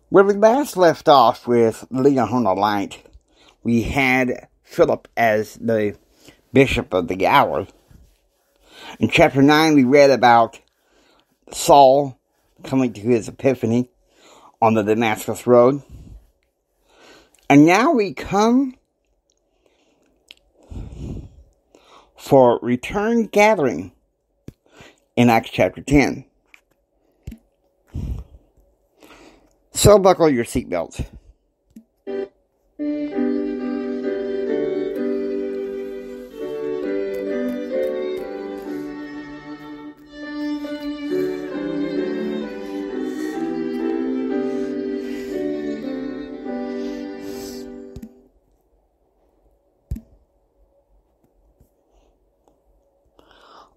Where we last left off with Leon on the Light, we had Philip as the bishop of the hour. In chapter 9, we read about Saul coming to his epiphany on the Damascus Road. And now we come for return gathering in Acts chapter 10. So buckle your seatbelts.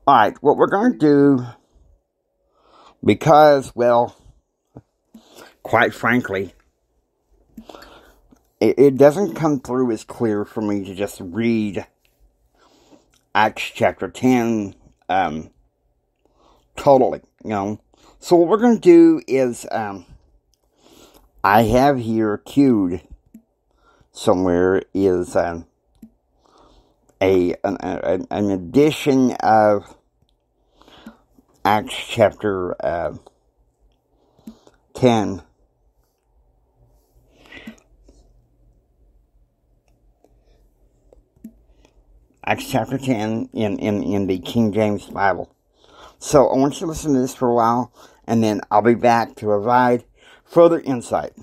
Alright, what we're going to do, because, well, quite frankly, it doesn't come through as clear for me to just read Acts chapter 10 totally, So what we're going to do is, I have here queued somewhere is an edition of Acts chapter 10. Acts chapter 10 in the King James Bible. So I want you to listen to this for a while, and then I'll be back to provide further insight.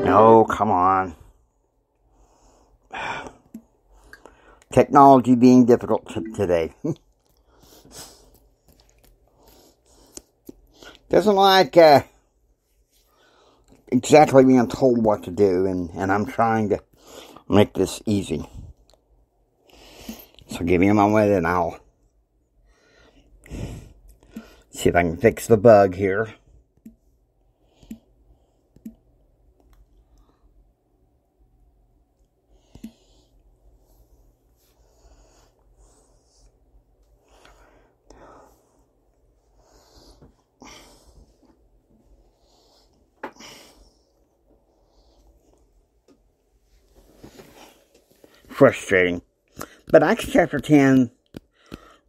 No, come on. Technology being difficult today. Doesn't like exactly being told what to do, and I'm trying to make this easy. So give me a moment and I'll see if I can fix the bug here. Frustrating. But Acts chapter 10,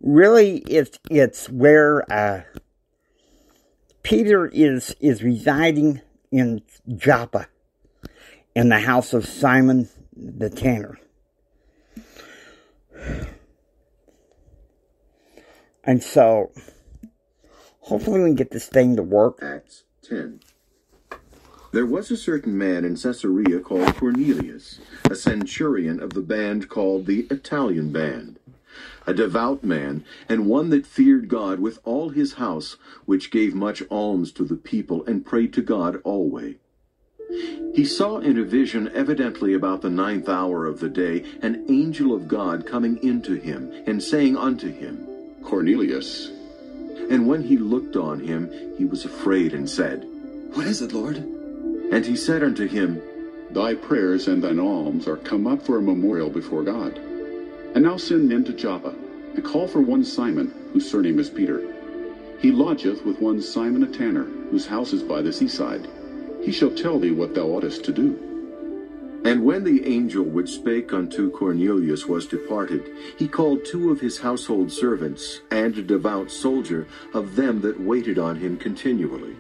really, it's where Peter is residing in Joppa, in the house of Simon the tanner. And so, hopefully we can get this thing to work. Acts 10. There was a certain man in Caesarea called Cornelius, a centurion of the band called the Italian band, a devout man, and one that feared God with all his house, which gave much alms to the people, and prayed to God always. He saw in a vision, evidently about the 9th hour of the day, an angel of God coming into him, and saying unto him, Cornelius. And when he looked on him, he was afraid, and said, What is it, Lord? And he said unto him, Thy prayers and thine alms are come up for a memorial before God. And now send men to Joppa, and call for one Simon, whose surname is Peter. He lodgeth with one Simon a tanner, whose house is by the seaside. He shall tell thee what thou oughtest to do. And when the angel which spake unto Cornelius was departed, he called 2 of his household servants, and a devout soldier of them that waited on him continually.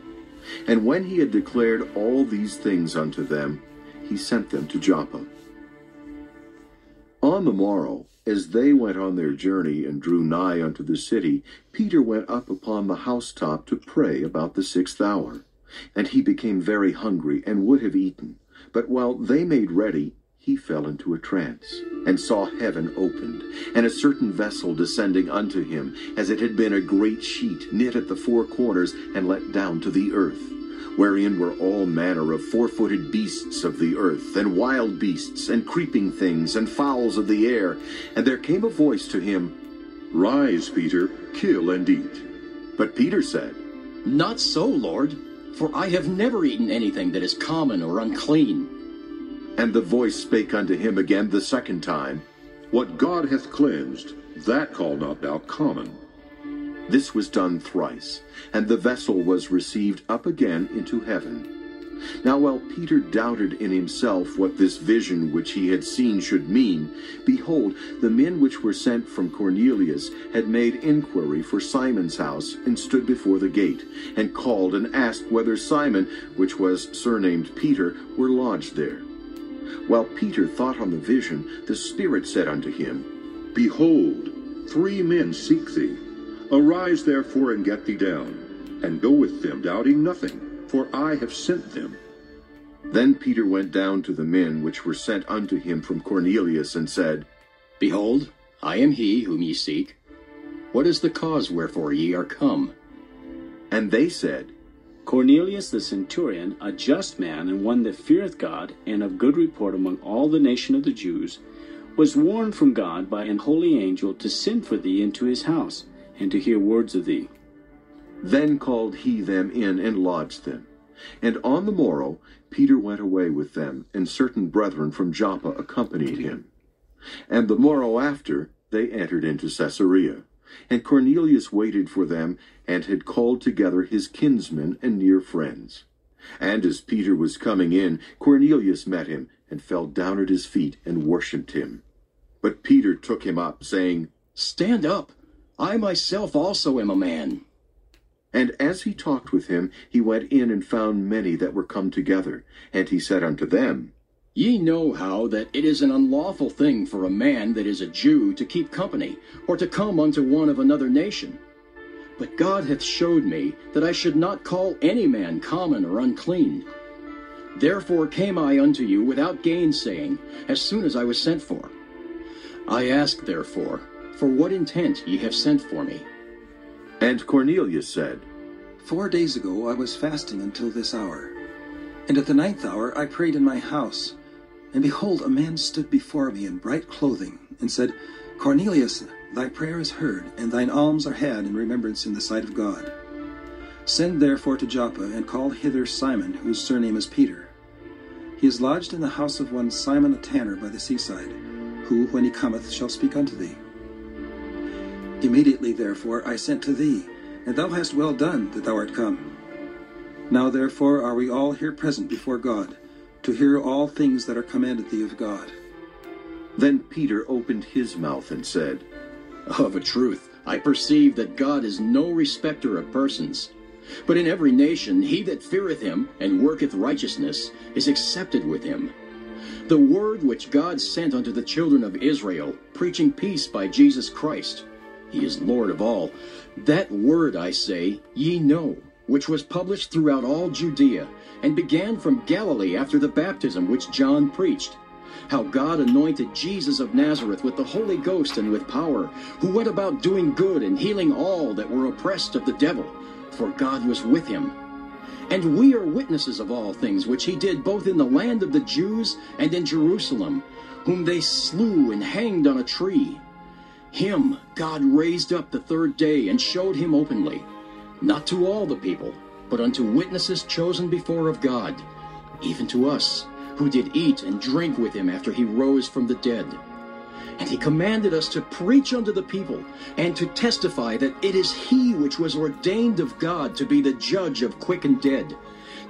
And when he had declared all these things unto them, he sent them to Joppa. On the morrow, as they went on their journey and drew nigh unto the city, Peter went up upon the housetop to pray about the 6th hour. And he became very hungry, and would have eaten. But while they made ready, he fell into a trance, and saw heaven opened, and a certain vessel descending unto him, as it had been a great sheet, knit at the 4 corners, and let down to the earth, wherein were all manner of 4-footed beasts of the earth, and wild beasts, and creeping things, and fowls of the air. And there came a voice to him, Rise, Peter, kill and eat. But Peter said, Not so, Lord. for I have never eaten anything that is common or unclean. And the voice spake unto him again the second time, What God hath cleansed, that call not thou common. This was done thrice, and the vessel was received up again into heaven. Now while Peter doubted in himself what this vision which he had seen should mean, behold, the men which were sent from Cornelius had made inquiry for Simon's house, and stood before the gate, and called and asked whether Simon, which was surnamed Peter, were lodged there. While Peter thought on the vision, the Spirit said unto him, Behold, 3 men seek thee. Arise therefore and get thee down, and go with them, doubting nothing, for I have sent them. Then Peter went down to the men which were sent unto him from Cornelius, and said, Behold, I am he whom ye seek. What is the cause wherefore ye are come? And they said, Cornelius the centurion, a just man, and one that feareth God, and of good report among all the nation of the Jews, was warned from God by an holy angel to send for thee into his house, and to hear words of thee. Then called he them in, and lodged them. And on the morrow Peter went away with them, and certain brethren from Joppa accompanied him. And the morrow after they entered into Caesarea. And Cornelius waited for them, and had called together his kinsmen and near friends. And as Peter was coming in, Cornelius met him, and fell down at his feet, and worshipped him. But Peter took him up, saying, Stand up, I myself also am a man. And as he talked with him, he went in and found many that were come together. And he said unto them, Ye know how that it is an unlawful thing for a man that is a Jew to keep company, or to come unto one of another nation. But God hath showed me that I should not call any man common or unclean. Therefore came I unto you without gainsaying, as soon as I was sent for. I ask therefore, for what intent ye have sent for me? And Cornelius said, 4 days ago I was fasting until this hour. And at the 9th hour I prayed in my house. And behold, a man stood before me in bright clothing, and said, Cornelius, thy prayer is heard, and thine alms are had in remembrance in the sight of God. Send therefore to Joppa, and call hither Simon, whose surname is Peter. He is lodged in the house of one Simon a tanner by the seaside, who, when he cometh, shall speak unto thee. Immediately therefore I sent to thee, and thou hast well done that thou art come. Now therefore are we all here present before God, to hear all things that are commanded thee of God. Then Peter opened his mouth and said, Of a truth, I perceive that God is no respecter of persons. But in every nation he that feareth him and worketh righteousness is accepted with him. The word which God sent unto the children of Israel, preaching peace by Jesus Christ, he is Lord of all. That word, I say, ye know, which was published throughout all Judea, and began from Galilee after the baptism which John preached, how God anointed Jesus of Nazareth with the Holy Ghost and with power, who went about doing good and healing all that were oppressed of the devil, for God was with him. And we are witnesses of all things which he did both in the land of the Jews and in Jerusalem, whom they slew and hanged on a tree. Him God raised up the 3rd day, and showed him openly, not to all the people, but unto witnesses chosen before of God, even to us, who did eat and drink with him after he rose from the dead. And he commanded us to preach unto the people, and to testify that it is he which was ordained of God to be the judge of quick and dead.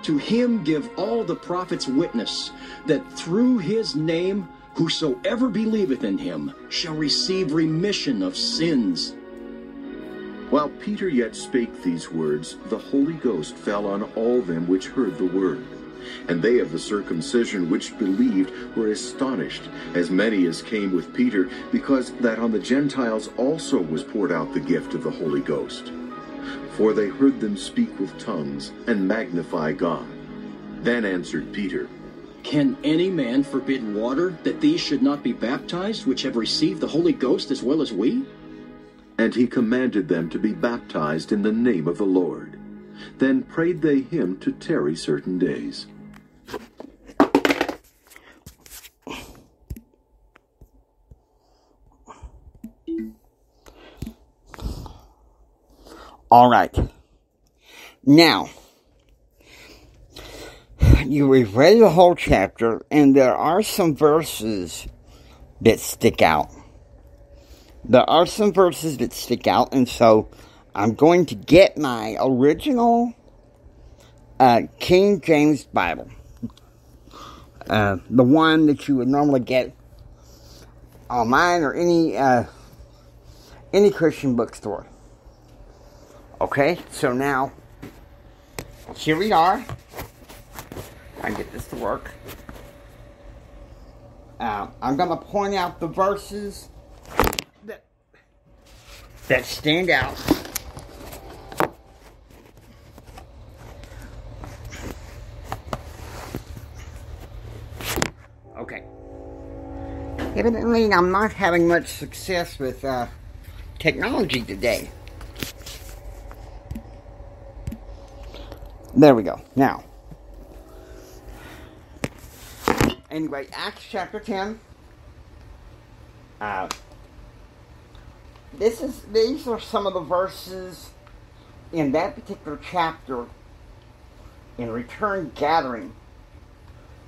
To him give all the prophets witness, that through his name whosoever believeth in him shall receive remission of sins. While Peter yet spake these words, the Holy Ghost fell on all them which heard the word. And they of the circumcision which believed were astonished, as many as came with Peter, because that on the Gentiles also was poured out the gift of the Holy Ghost. For they heard them speak with tongues, and magnify God. Then answered Peter, Can any man forbid water, that these should not be baptized, which have received the Holy Ghost as well as we? And he commanded them to be baptized in the name of the Lord. Then prayed they him to tarry certain days. All right. Now, we've read the whole chapter, and there are some verses that stick out. There are some verses that stick out, and so I'm going to get my original King James Bible. The one that you would normally get online or any Christian bookstore. Okay, so now, here we are. I can get this to work. I'm going to point out the verses that stand out. Okay. Evidently, I'm not having much success with technology today. There we go. Now, anyway, Acts chapter 10. These are some of the verses in that particular chapter in Return Gathering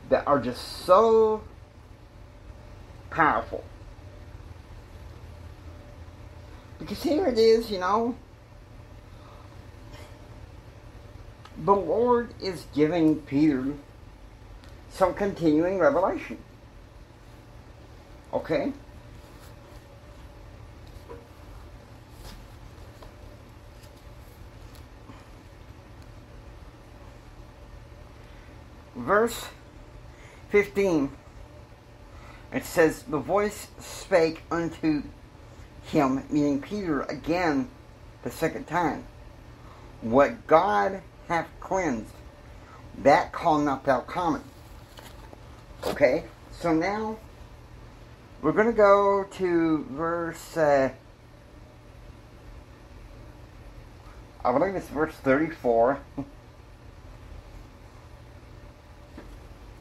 that are just so powerful. Because here it is, you know, the Lord is giving Peter some continuing revelation. Okay? Verse 15, it says, the voice spake unto him, meaning Peter, again, the second time, what God hath cleansed, that call not thou common. Okay, so now, we're going to go to verse, I believe it's verse 34.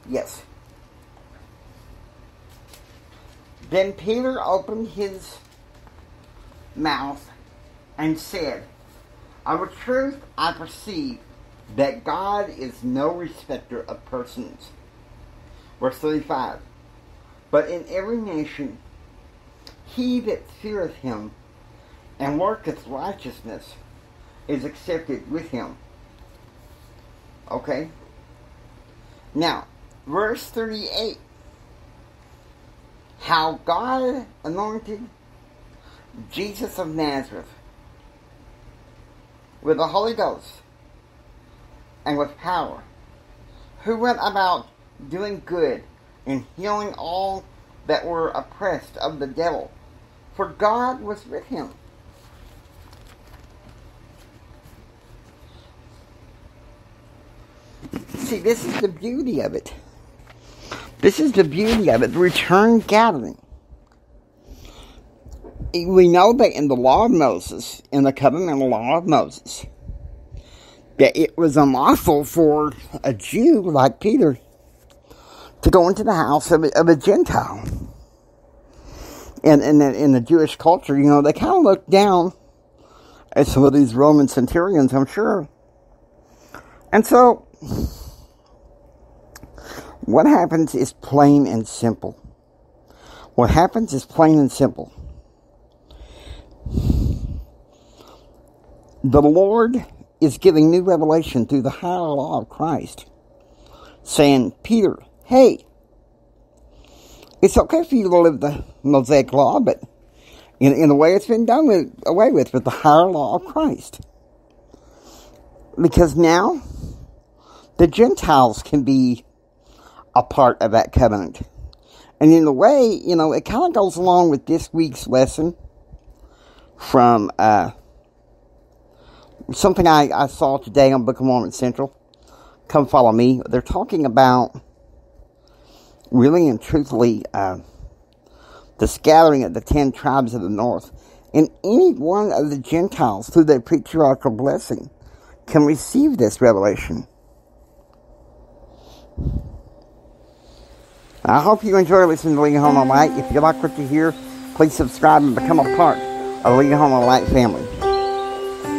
Yes. Then Peter opened his mouth and said, of a truth I perceive that God is no respecter of persons. Verse 35. But in every nation he that feareth him and worketh righteousness is accepted with him. Okay? Now, verse 38. How God anointed Jesus of Nazareth with the Holy Ghost and with power, who went about doing good and healing all that were oppressed of the devil, for God was with him. See, this is the beauty of it. This is the beauty of it, the return gathering. We know that in the law of Moses, in the covenantal law of Moses, that it was unlawful for a Jew like Peter to go into the house of a Gentile. And in the Jewish culture, you know, they kind of looked down at some of these Roman centurions, I'm sure. And so, what happens is plain and simple. What happens is plain and simple. The Lord is giving new revelation through the higher law of Christ, saying, Peter, hey, it's okay for you to live the Mosaic law, but in the way it's been done away with the higher law of Christ. Because now, the Gentiles can be a part of that covenant. And in a way, you know, it kind of goes along with this week's lesson from something I saw today on Book of Mormon Central. Come follow me. They're talking about, really and truthfully, the scattering of the 10 tribes of the north. And any one of the Gentiles, through their patriarchal blessing, can receive this revelation. I hope you enjoy listening to League of Home on Light. If you like what you hear, please subscribe and become a part of the League of Home on Light family.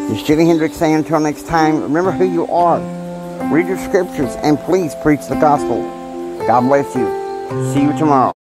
This is Jimi Hendrix saying until next time, remember who you are. read your scriptures, and please preach the gospel. God bless you. See you tomorrow.